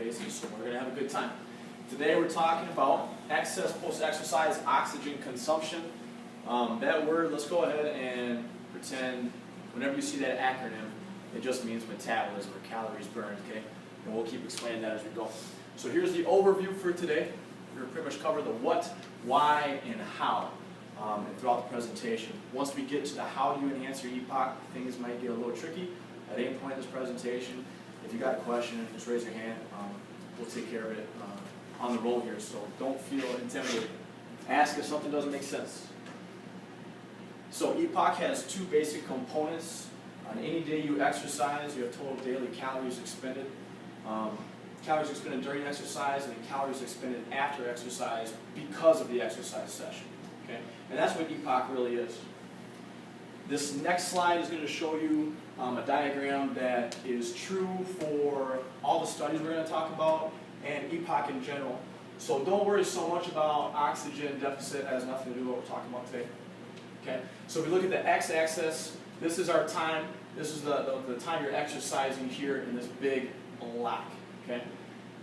basis, so we're going to have a good time. Today we're talking about excess post-exercise oxygen consumption. That word, let's go ahead and pretend whenever you see that acronym, it just means metabolism or calories burned, okay? And we'll keep explaining that as we go. So here's the overview for today. We're going to pretty much cover the what, why, and how throughout the presentation. Once we get to the how do you enhance your EPOC, things might get a little tricky at any point in this presentation. If you got a question, just raise your hand. We'll take care of it on the roll here, so don't feel intimidated. Ask if something doesn't make sense. So EPOC has two basic components. On any day you exercise, you have total daily calories expended. Calories expended during exercise and calories expended after exercise because of the exercise session. Okay? And that's what EPOC really is. This next slide is going to show you a diagram that is true for all the studies we're going to talk about and EPOC in general. So don't worry so much about oxygen deficit. It has nothing to do with what we're talking about today. Okay? So if we look at the x-axis, this is our time. This is the time you're exercising here in this big block. Okay?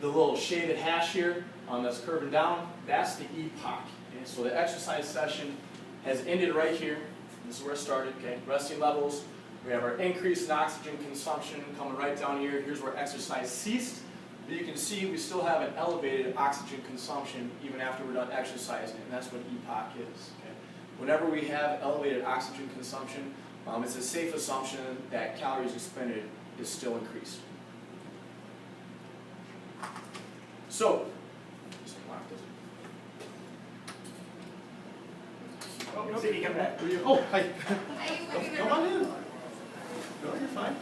The little shaded hash here that's curving down, that's the EPOC. Okay? So the exercise session has ended right here. This is where it started. Okay? Resting levels. We have our increase in oxygen consumption coming right down here. Here's where exercise ceased. But you can see we still have an elevated oxygen consumption even after we're done exercising, and that's what EPOC is. Okay? Whenever we have elevated oxygen consumption, it's a safe assumption that calories expended is still increased. So, oh, hi. Come on in. No, you're fine.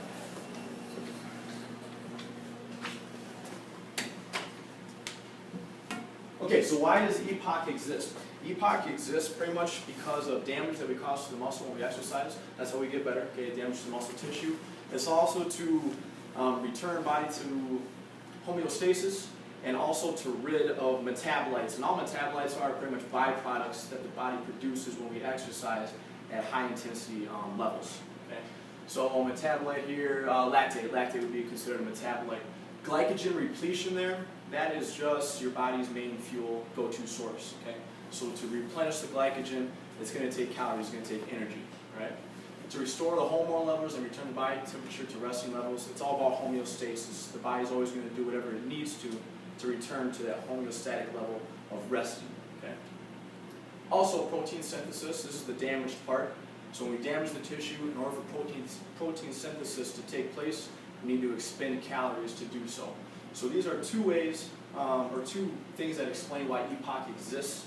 Okay, so why does EPOC exist? EPOC exists pretty much because of damage that we cause to the muscle when we exercise. That's how we get better, okay, damage to the muscle tissue. It's also to return body to homeostasis and also to rid of metabolites. And all metabolites are pretty much byproducts that the body produces when we exercise at high intensity levels. Okay? So a metabolite here, lactate. Lactate would be considered a metabolite. Glycogen repletion there, that is just your body's main fuel go-to source. Okay? So to replenish the glycogen, it's going to take calories, it's going to take energy. Right? To restore the hormone levels and return the body temperature to resting levels, it's all about homeostasis. The body's always going to do whatever it needs to return to that homeostatic level of resting. Okay? Also, protein synthesis, this is the damaged part. So when we damage the tissue, in order for protein synthesis to take place, we need to expend calories to do so. So these are two ways, or two things that explain why EPOC exists.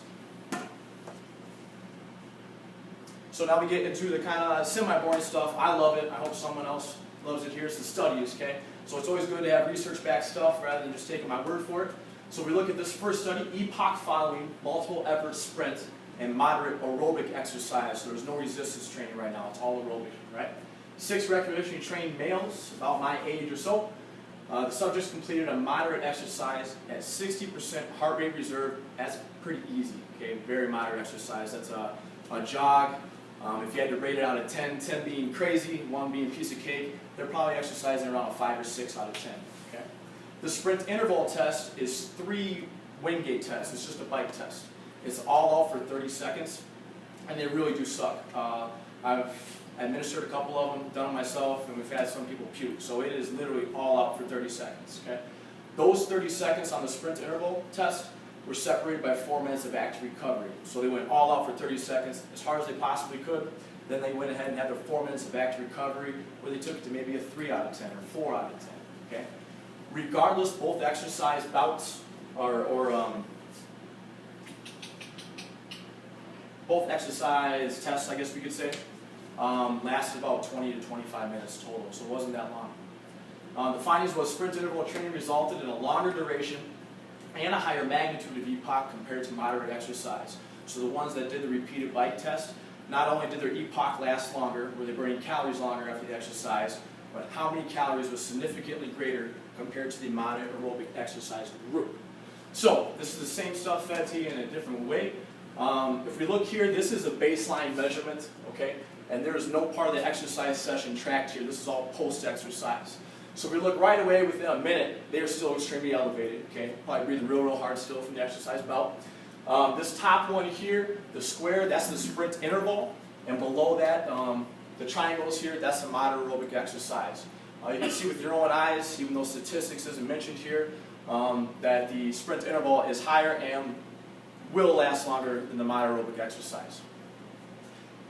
So now we get into the kind of semi-boring stuff. I love it. I hope someone else loves it. Here's the studies, okay? So it's always good to have research-backed stuff rather than just taking my word for it. So we look at this first study, EPOC following multiple effort sprint and moderate aerobic exercise. So there's no resistance training right now. It's all aerobic, right? 6 recreationally trained males, about my age or so. The subjects completed a moderate exercise at 60% heart rate reserve. That's pretty easy, okay? Very moderate exercise. That's a jog. If you had to rate it out of 10, 10 being crazy, 1 being a piece of cake, they're probably exercising around a 5 or 6 out of 10. Okay? The sprint interval test is 3 Wingate tests. It's just a bike test. It's all out for 30 seconds, and they really do suck. I've administered a couple of them, done them myself, and we've had some people puke. So it is literally all out for 30 seconds. Okay? Those 30 seconds on the sprint interval test were separated by 4 minutes of active recovery. So they went all out for 30 seconds, as hard as they possibly could. Then they went ahead and had their 4 minutes of active recovery, where they took it to maybe a 3 out of 10 or 4 out of 10. Okay? Regardless, both exercise bouts both exercise tests, I guess we could say, lasted about 20 to 25 minutes total, so it wasn't that long. The findings was sprint interval training resulted in a longer duration and a higher magnitude of EPOC compared to moderate exercise. So the ones that did the repeated bike test, not only did their EPOC last longer, were they burning calories longer after the exercise, but how many calories was significantly greater compared to the moderate aerobic exercise group. So this is the same stuff fed to you in a different way. If we look here, this is a baseline measurement, okay? And there is no part of the exercise session tracked here. This is all post-exercise. So if we look right away within a minute, they are still extremely elevated. Okay, probably breathing real hard still from the exercise belt. This top one here, the square, that's the sprint interval, and below that, the triangles here, that's the moderate aerobic exercise. You can see with your own eyes, even though statistics isn't mentioned here, that the sprint interval is higher and will last longer than the moderate aerobic exercise.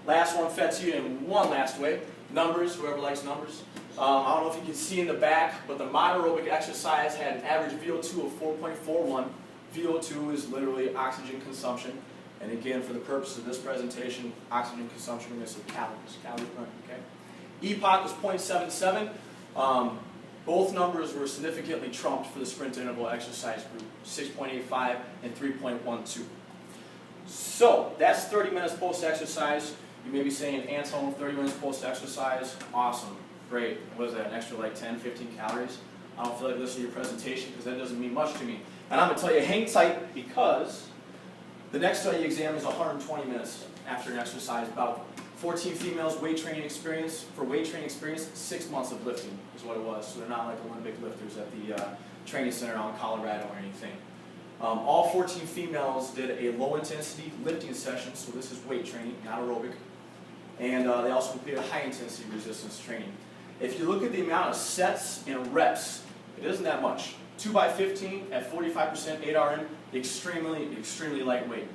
Last one fits you in one last way. Numbers, whoever likes numbers. I don't know if you can see in the back, but the moderate aerobic exercise had an average VO2 of 4.41. VO2 is literally oxygen consumption. And again, for the purpose of this presentation, oxygen consumption, we're going to say calories burnt, okay? EPOC was 0.77. Both numbers were significantly trumped for the sprint interval exercise group, 6.85 and 3.12. So, that's 30 minutes post-exercise. You may be saying, Anton, 30 minutes post-exercise, awesome, great. What is that, an extra like 10, 15 calories? I don't feel like listening to your presentation because that doesn't mean much to me. And I'm going to tell you, hang tight, because the next study exam is 120 minutes after an exercise bout. 14 females, weight training experience. For weight training experience, 6 months of lifting is what it was. So they're not like Olympic lifters at the training center out in Colorado or anything. All 14 females did a low intensity lifting session, so this is weight training, not aerobic. And they also completed high intensity resistance training. If you look at the amount of sets and reps, it isn't that much. 2x15 at 45% 8RM, extremely lightweight.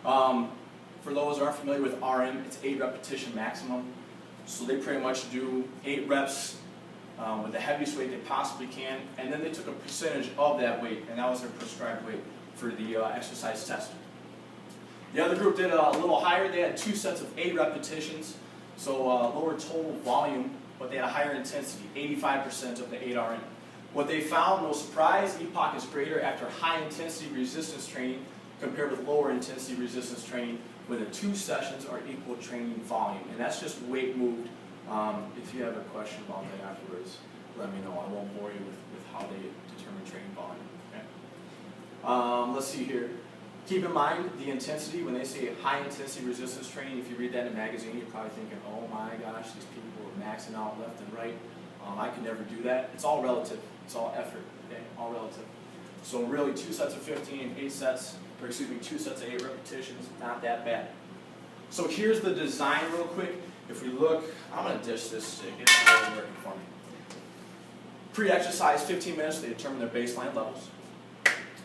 For those who aren't familiar with RM, it's 8 repetition maximum. So they pretty much do 8 reps with the heaviest weight they possibly can, and then they took a percentage of that weight, and that was their prescribed weight for the exercise test. The other group did a little higher. They had 2 sets of 8 repetitions, so lower total volume, but they had a higher intensity, 85% of the 8RM. What they found, no surprise, EPOC is greater after high intensity resistance training compared with lower intensity resistance training, where the 2 sessions are equal training volume. And that's just weight moved. If you have a question about that afterwards, let me know. I won't bore you with how they determine training volume. Okay? Let's see here. Keep in mind the intensity. When they say high intensity resistance training, if you read that in a magazine, you're probably thinking, oh my gosh, these people are maxing out left and right. I could never do that. It's all relative. It's all effort. Okay? All relative. So really 2 sets of 15, 8 sets, or excuse me, 2 sets of 8 repetitions, not that bad. So here's the design real quick. If we look, I'm going to dish this stick. It's really working for me. Pre-exercise, 15 minutes, they determined their baseline levels.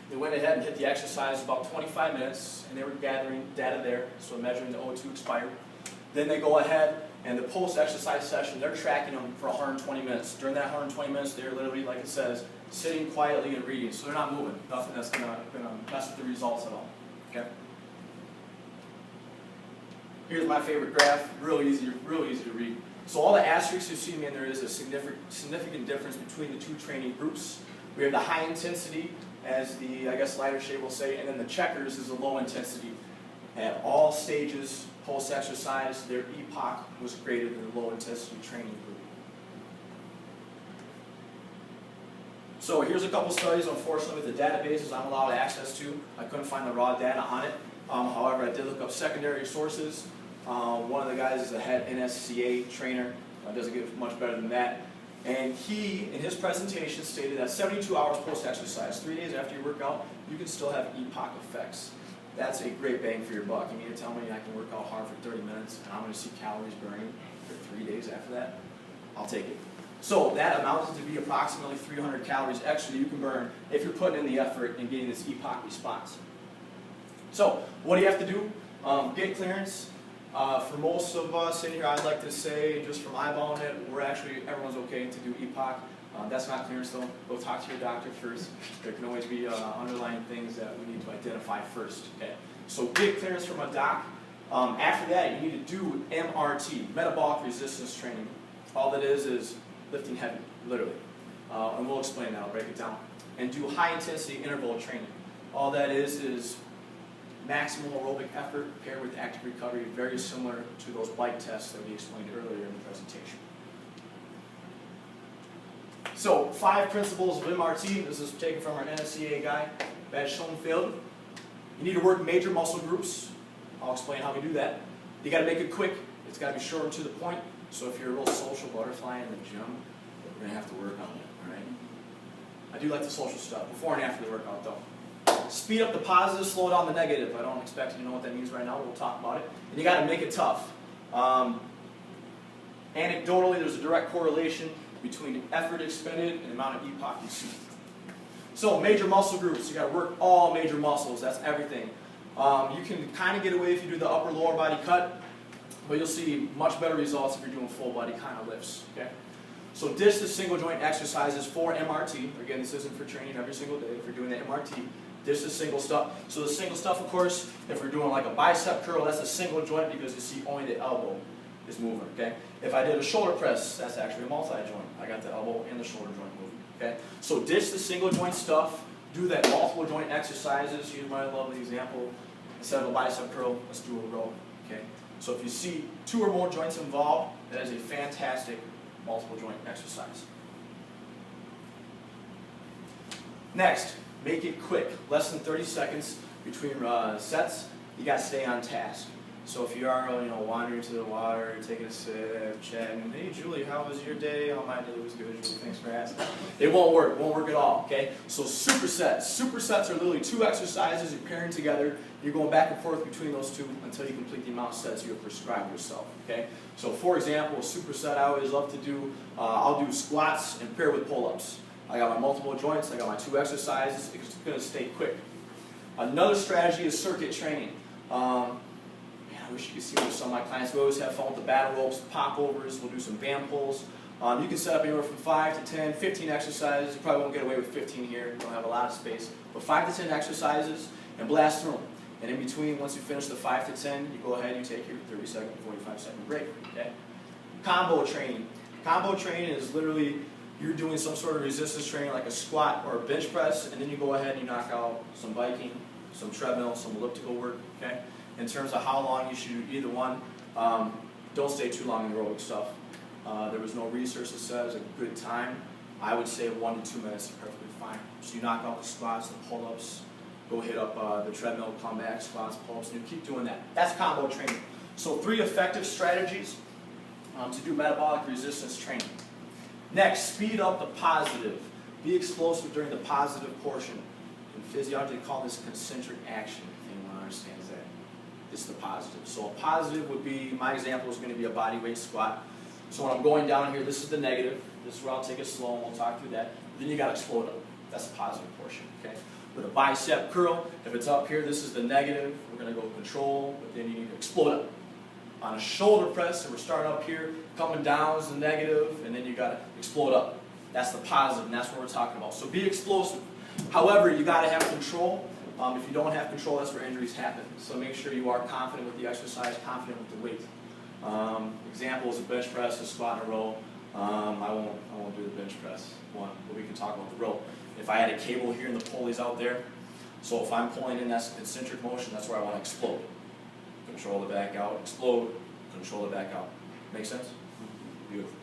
They went ahead and hit the exercise about 25 minutes, and they were gathering data there, so measuring the O2 expired. Then they go ahead, and the post-exercise session, they're tracking them for 120 minutes. During that 120 minutes, they're literally, like it says, sitting quietly and reading. So they're not moving. Nothing that's going to mess with the results at all. Okay? Here's my favorite graph. Real easy to read. So all the asterisks you see in there is a significant difference between the 2 training groups. We have the high intensity, as the, I guess, lighter shade will say, and then the checkers is the low intensity. At all stages post-exercise, their EPOC was greater than the low intensity training group. So here's a couple studies, unfortunately, with the databases I'm allowed access to. I couldn't find the raw data on it. However, I did look up secondary sources. One of the guys is a head NSCA trainer. Doesn't get much better than that. And he, in his presentation, stated that 72 hours post-exercise, 3 days after you work out, you can still have EPOC effects. That's a great bang for your buck. You mean to tell me I can work out hard for 30 minutes and I'm going to see calories burning for 3 days after that? I'll take it. So that amounts to be approximately 300 calories extra that you can burn if you're putting in the effort and getting this EPOC response. So what do you have to do? Get clearance. For most of us in here, I'd like to say, just from eyeballing it, everyone's okay to do EPOC. That's not clearance though. Go talk to your doctor first. There can always be underlying things that we need to identify first. Okay. So get clearance from a doc. After that, you need to do MRT, metabolic resistance training. All that is lifting heavy, literally. And we'll explain that. I'll break it down. And do high intensity interval training. All that is maximal aerobic effort paired with active recovery, very similar to those bike tests that we explained earlier in the presentation. So, 5 principles of MRT. This is taken from our NSCA guy, Bad Schoenfeld. You need to work major muscle groups. I'll explain how we do that. You got to make it quick. It's got to be short and to the point. So if you're a little social butterfly in the gym, we're going to have to work on that. I do like the social stuff, before and after the workout though. Speed up the positive, slow down the negative. I don't expect you to know what that means right now, but we'll talk about it. And you got to make it tough. Anecdotally, there's a direct correlation between effort expended and the amount of EPOC you see. So major muscle groups, you got to work all major muscles, that's everything. You can kind of get away if you do the upper lower body cut, but you'll see much better results if you're doing full body kind of lifts. Okay? So ditch the single joint exercises for MRT. Again, this isn't for training every single day. If you're doing the MRT, ditch the single stuff. So the single stuff, of course, if we're doing like a bicep curl, that's a single joint because you see only the elbow is moving. Okay? If I did a shoulder press, that's actually a multi-joint. I got the elbow and the shoulder joint moving. Okay? So ditch the single joint stuff. Do that multiple joint exercises. Here's my lovely example. Instead of a bicep curl, let's do a row. Okay? So if you see 2 or more joints involved, that is a fantastic multiple joint exercise. Next, make it quick. Less than 30 seconds between sets. You got to stay on task. So if you are, wandering to the water, taking a sip, chatting, hey Julie, how was your day? Oh, my day was good, Julie, thanks for asking. It won't work at all, okay? So supersets. Supersets are literally 2 exercises you're pairing together. You're going back and forth between those 2 until you complete the amount of sets you have prescribed yourself, okay? So for example, a superset I always love to do, I'll do squats and pair with pull-ups. I got my multiple joints, I got my 2 exercises, it's going to stay quick. Another strategy is circuit training. I wish you could see what some of my clients. We always have fun with the battle ropes, popovers, we'll do some band pulls. You can set up anywhere from 5 to 10, 15 exercises. You probably won't get away with 15 here, you don't have a lot of space. But 5 to 10 exercises and blast through them. And in between, once you finish the 5 to 10, you go ahead and you take your 30-second, 45-second break. Okay? Combo training. Combo training is literally you're doing some sort of resistance training like a squat or a bench press, and then you go ahead and you knock out some biking, some treadmill, some elliptical work. Okay? In terms of how long you should do either one, don't stay too long in the aerobic stuff. There was no research that says a good time. I would say 1 to 2 minutes is perfectly fine. So you knock out the squats, the pull-ups, go hit up the treadmill, come back, squats, pull-ups, and you keep doing that. That's combo training. So 3 effective strategies to do metabolic resistance training. Next, speed up the positive. Be explosive during the positive portion. In physiology, they call this concentric action, if anyone understands that. It's the positive. So a positive would be, my example is going to be a body weight squat. So when I'm going down here, this is the negative. This is where I'll take it slow and we'll talk through that. Then you got to explode up. That's the positive portion. Okay. With a bicep curl, if it's up here, this is the negative. We're going to go control, but then you need to explode up. On a shoulder press, and we're starting up here, coming down is the negative, and then you got to explode up. That's the positive, and that's what we're talking about. So be explosive. However, you got to have control. If you don't have control, that's where injuries happen. So make sure you are confident with the exercise, confident with the weight. Example is a bench press, a squat, and a row. I won't do the bench press one, but we can talk about the row. If I had a cable here and the pulley's out there, so if I'm pulling in, that's concentric motion, that's where I want to explode. Control the back out, explode, control the back out. Make sense? Beautiful.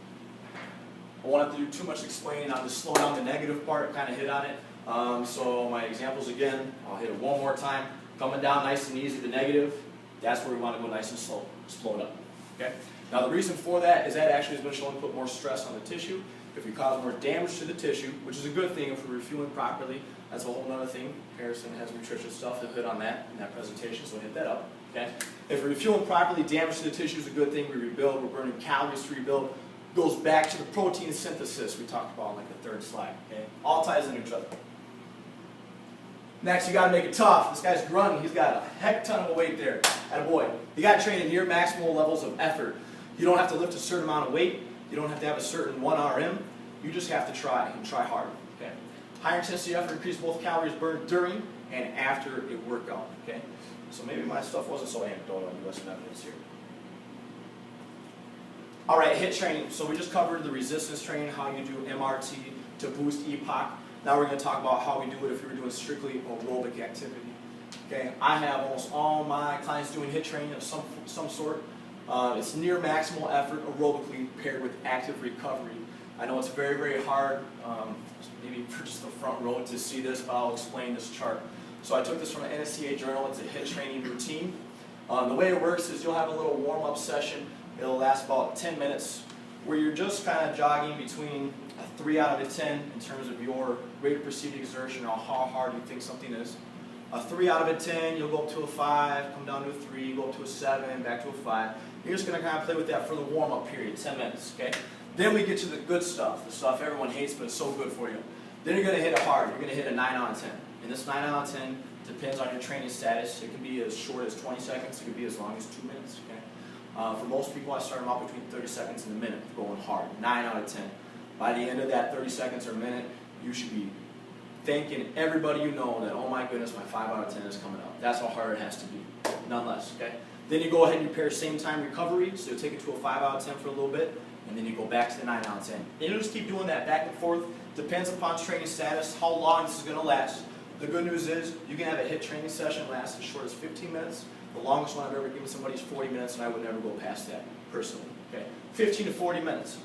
I won't have to do too much explaining. I'll just slow down the negative part, kind of hit on it. So my examples again, I'll hit it one more time. Coming down nice and easy, the negative, that's where we want to go nice and slow. Explode up. Okay? Now the reason for that is that actually has been shown to put more stress on the tissue. If we cause more damage to the tissue, which is a good thing if we're refueling properly, that's a whole other thing. Harrison has nutrition stuff to hit on that in that presentation, so hit that up. Okay? If we're refueling properly, damage to the tissue is a good thing. We rebuild, we're burning calories to rebuild. Goes back to the protein synthesis we talked about on like the 3rd slide. Okay? All ties into each other. Next, you got to make it tough. This guy's grunting. He's got a heck ton of weight there. Attaboy. You got to train at near maximal levels of effort. You don't have to lift a certain amount of weight. You don't have to have a certain 1 RM. You just have to try and try hard. Okay? Higher intensity effort increases both calories burned during and after a workout. Okay? So maybe my stuff wasn't so anecdotal. You got some evidence here. All right, HIIT training. So we just covered the resistance training, how you do MRT to boost EPOC. Now we're going to talk about how we do it if we were doing strictly aerobic activity. Okay, I have almost all my clients doing HIIT training of some sort. It's near maximal effort aerobically paired with active recovery. I know it's very, very hard, maybe for just the front row to see this, but I'll explain this chart. So I took this from an NSCA journal. It's a HIIT training routine. The way it works is you'll have a little warm-up session. It'll last about 10 minutes where you're just kind of jogging between a 3 out of a 10 in terms of your rate of perceived exertion or how hard you think something is. A 3 out of a 10, you'll go up to a 5, come down to a 3, go up to a 7, back to a 5. You're just going to kind of play with that for the warm-up period, 10 minutes, okay? Then we get to the good stuff, the stuff everyone hates but it's so good for you. Then you're going to hit it hard. You're going to hit a 9 out of 10. And this 9 out of 10 depends on your training status. It can be as short as 20 seconds. It can be as long as 2 minutes, okay? For most people, I start them out between 30 seconds and a minute, going hard, 9 out of 10. By the end of that 30 seconds or a minute, you should be thanking everybody you know that, oh my goodness, my 5 out of 10 is coming up. That's how hard it has to be, none less, okay? Then you go ahead and you pair same time recovery, so you take it to a 5 out of 10 for a little bit, and then you go back to the 9 out of 10. And you'll just keep doing that back and forth. Depends upon training status, how long this is going to last. The good news is you can have a HIIT training session last as short as 15 minutes. The longest one I've ever given somebody is 40 minutes, and I would never go past that, personally, okay? 15 to 40 minutes.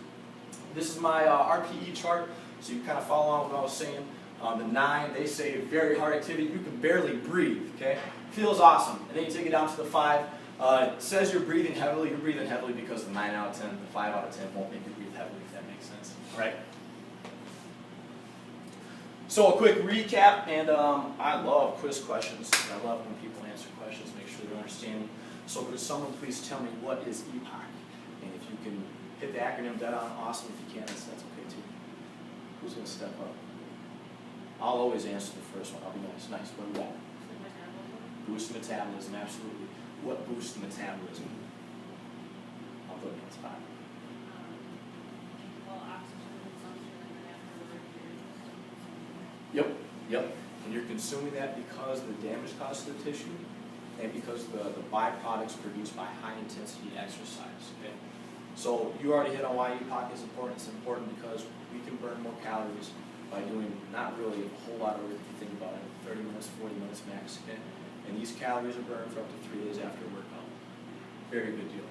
This is my RPE chart, so you kind of follow on with what I was saying. The 9, they say very hard activity. You can barely breathe, okay? Feels awesome. And then you take it down to the 5. It says you're breathing heavily. You're breathing heavily because the 9 out of 10, the 5 out of 10 won't make you breathe heavily, if that makes sense, all right? So a quick recap, and I love quiz questions. I love when people answer questions, make sure they're understanding. So could someone please tell me what is EPOC? And if you can hit the acronym dead on, awesome. If you can't, that's okay too. Who's going to step up? I'll always answer the first one. I'll be nice. Nice. What do you got? Boost metabolism, absolutely. What boosts metabolism? I'll put it on the spot. Well, oxygen consumption and then afterward Yep, yep. And you're consuming that because of the damage caused to the tissue and because of the byproducts produced by high intensity exercise. Okay? So you already hit on why EPOC is important. It's important because we can burn more calories by doing not really a whole lot of work if you think about it, 30 minutes, 40 minutes max, okay? And these calories are burned for up to 3 days after a workout. Very good deal.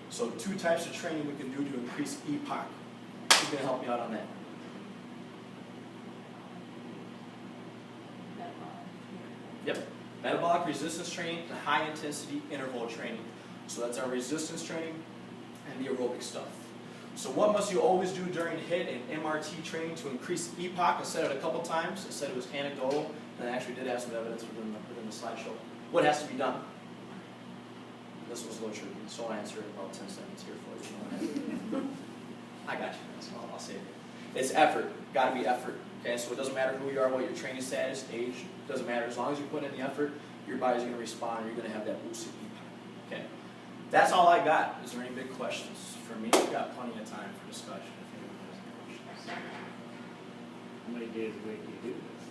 So 2 types of training we can do to increase EPOC. Who's going to help me out on that? Yep. Metabolic resistance training and high intensity interval training. So that's our resistance training and the aerobic stuff. So what must you always do during HIIT and MRT training to increase EPOC? I said it a couple times. I said it was anecdotal, and I actually did have some evidence within the slideshow. What has to be done? This was a little tricky, so I'll answer it in about 10 seconds here for you. I got you, so I'll say it. It's effort. Got to be effort. Okay, so it doesn't matter who you are, what your training status, age, doesn't matter. As long as you put in the effort, your body's going to respond, and you're going to have that boosted EPOC. Okay, that's all I got. Is there any big questions? For me, we've got plenty of time for discussion if anyone has any questions. How many days a week do you do this?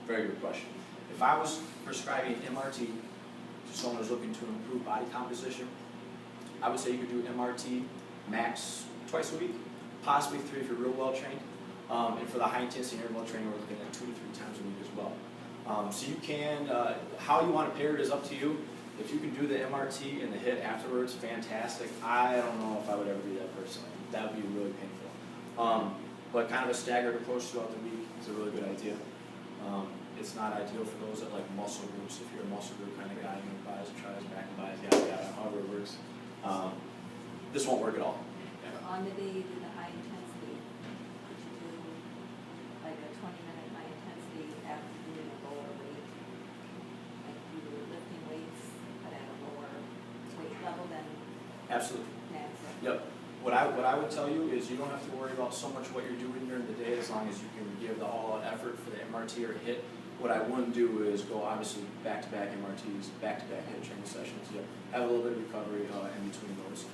Very good question. If I was prescribing MRT to someone who's looking to improve body composition, I would say you could do MRT max twice a week, possibly 3 if you're real well trained. And for the high intensity interval training, we're looking at 2 to 3 times a week as well. So you can, how you want to pair it is up to you. If you can do the MRT and the HIIT afterwards, fantastic. I don't know if I would ever do that personally. That would be really painful. But kind of a staggered approach throughout the week is a really good idea. It's not ideal for those that like muscle groups. If you're a muscle group kind of guy, you know, buys, tries, back and buys, yada yada, however it works. This won't work at all. So on the day you do the high intensity, could you do like a 20-minute high intensity after doing a lower weight? Like you were lifting weights but at a lower weight level than Absolutely. max? Yep. What I would tell you is you don't have to worry about so much what you're doing during the day as long as you can give the all-out effort for the MRT or HIIT. What I wouldn't do is go obviously back-to-back MRTs, back-to-back HIIT training sessions. You have a little bit of recovery in between those.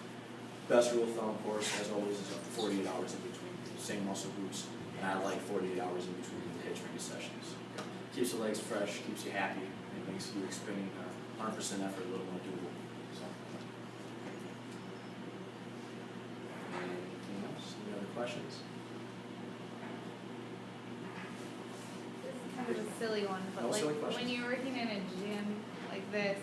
Best rule of thumb, of course, as always, is up to 48 hours in between. Same muscle groups, and I like 48 hours in between the HIIT training sessions. Keeps the legs fresh, keeps you happy, and makes you expending 100% effort a little more doable. So. Anything else? Any other questions? This is kind of a silly one, but No silly like questions. when you're working in a gym like this,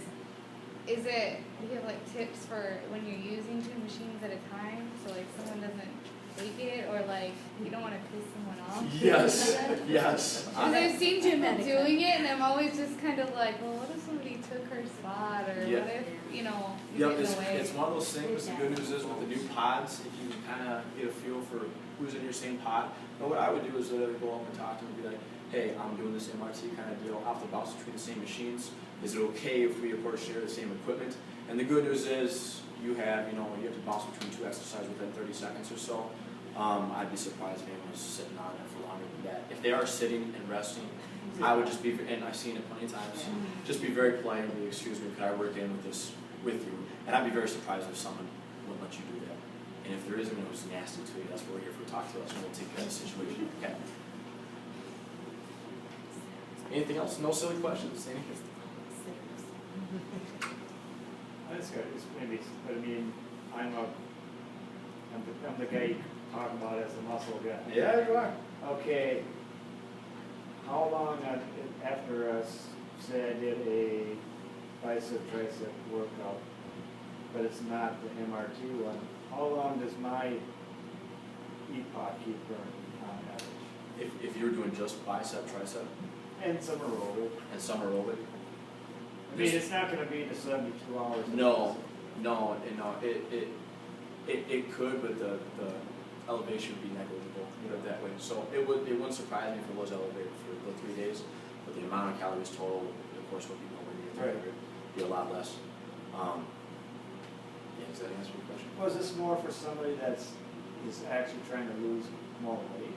do you have like tips for when you're using 2 machines at a time? So like someone doesn't fake it, or like you don't want to piss someone off. Yes, yes. Because I've seen people doing it, and I'm always just kind of like, well, what if somebody took her spot, or Yeah. what if, you know, Yep, you get in the way. it's one of those things. The good news is with the new pods, if you kind of get a feel for who's in your same pod, but what I would do is literally go up and talk to them and be like, hey, I'm doing this MRT kind of deal. I'll have to bounce between the same machines. Is it okay if we, of course, share the same equipment? And the good news is you have to bounce between 2 exercises within 30 seconds or so. I'd be surprised if anyone was sitting on it for longer than that. If they are sitting and resting, I would just be, and I've seen it plenty of times, just be very polite and be, excuse me, could I work in with this with you? And I'd be very surprised if someone wouldn't let you do that. And if there isn't, it was nasty to you. That's what we're here for. Talk to us, and we'll take care of the situation. Okay. Anything else? No silly questions? Anything? That's good, it's maybe, but I mean, I'm the guy you talk about as the muscle guy. Yeah, you are. Okay, how long after say I did a bicep tricep workout, but it's not the MRT one, how long does my EPOC keep burning on average? If you're doing just bicep, tricep, And some aerobic. and some aerobic, I mean, it's not gonna be the 72 hours. no, it could, but the elevation would be negligible, put it that way. So it wouldn't surprise me if it was elevated for the 3 days, but the amount of calories total, of course, would be nowhere near that. It'd be a lot less. Yeah, does that answer your question? Was this more for somebody is actually trying to lose more weight?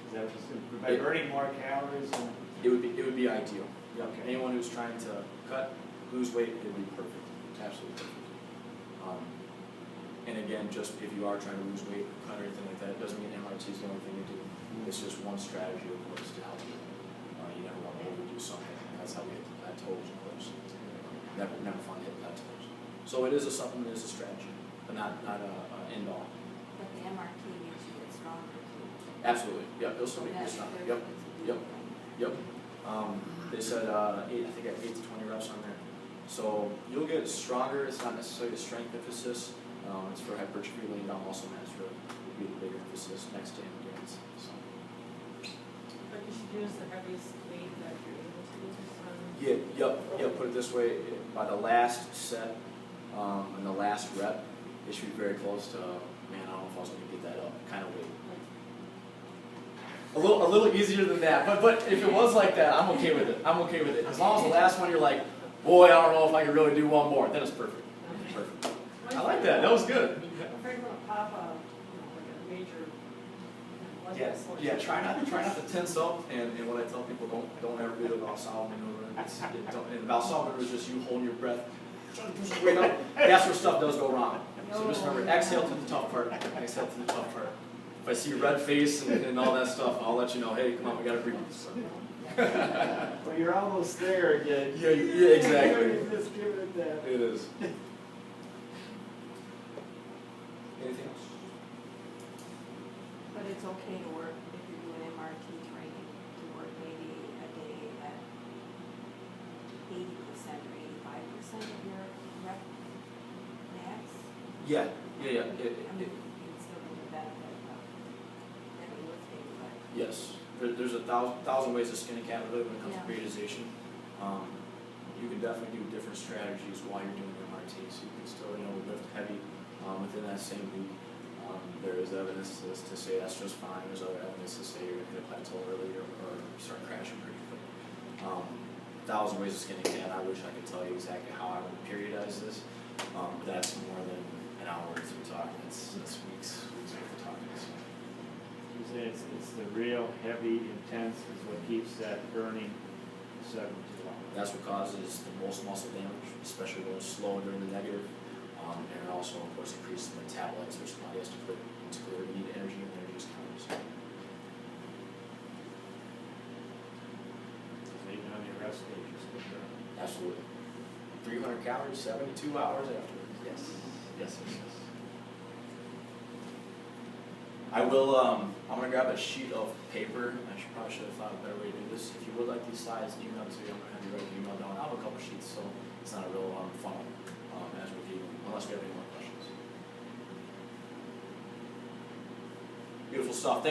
Is that what this is? By burning more calories and? It would be ideal. Yeah. Okay. Anyone who's trying to cut, lose weight, it would be perfect. Absolutely perfect. And again, just if you are trying to lose weight, cut or anything like that, it doesn't mean MRT is the only thing to do. It's just one strategy, of course, to help you. You never want to overdo something. That's how we hit the plateaus, of course. Never fun to hit plateaus. So it is a supplement, it is a strategy, but not a end all. But the MRT makes you get stronger too. Absolutely. Yep. It'll still make you stronger. Yep. Yep. Yep. They said I think I have 8 to 20 reps on there. So you'll get stronger. It's not necessarily a strength emphasis. It's for hypertrophy, laying down muscle mass would be the bigger emphasis next to endurance. So. But you should use the heaviest weight that you're able to use. Yeah. Put it this way: by the last set and the last rep, it should be very close to. Man, I don't know if I was going to get that up kind of weight. A little easier than that, but if it was like that, I'm okay with it. I'm okay with it. As long as the last one you're like, boy, I don't know if I can really do one more, then it's perfect. Perfect. I like that. That was good. I'm afraid I'm gonna pop like a major. Yeah. Try not to tense up. And what I tell people, don't ever do the Valsalva maneuver. And Valsalva maneuver is just you holding your breath. Wait up. That's where stuff does go wrong. So just remember, exhale to the tough part. Exhale to the tough part. If I see your red face and all that stuff, I'll let you know, hey, come on, we gotta breathe. Well, you're almost there again. Yeah, exactly. Just give it that. It is. Anything else? But it's okay to work, if you're doing MRT training, to work maybe a day at 80% or 85% of your rep max. Yeah. I mean, it's still going to benefit of heavy lifting, but. Yes. There's a thousand ways to skin a cat really when it comes to Yeah. periodization. You can definitely do different strategies while you're doing MRT, so you can still lift heavy within that same week. There is evidence to say that's just fine. There's other evidence to say you're going to hit a plateau early or start crashing pretty quick. Thousand ways to skin a cat. I wish I could tell you exactly how I would periodize this. That's more than an hour to be talking. It's weeks worth of talking. So. You say it's the real heavy, intense is what keeps that burning 72 hours. That's what causes the most muscle damage, especially going slow during the negative. And it also, of course, increases the metabolites, which the body has to put into clear. We need energy, and energy is calories. Even on your rest days, you're still burning. Absolutely. 300 calories, 72 hours afterwards. Yes. Yes. I will, I'm going to grab a sheet of paper. I probably should have thought of a better way to do this. If you would like these slides emailed to you, I'm going to have you write an email down. I have a couple sheets, so it's not a real funnel as with you, unless we have any more questions. Beautiful stuff.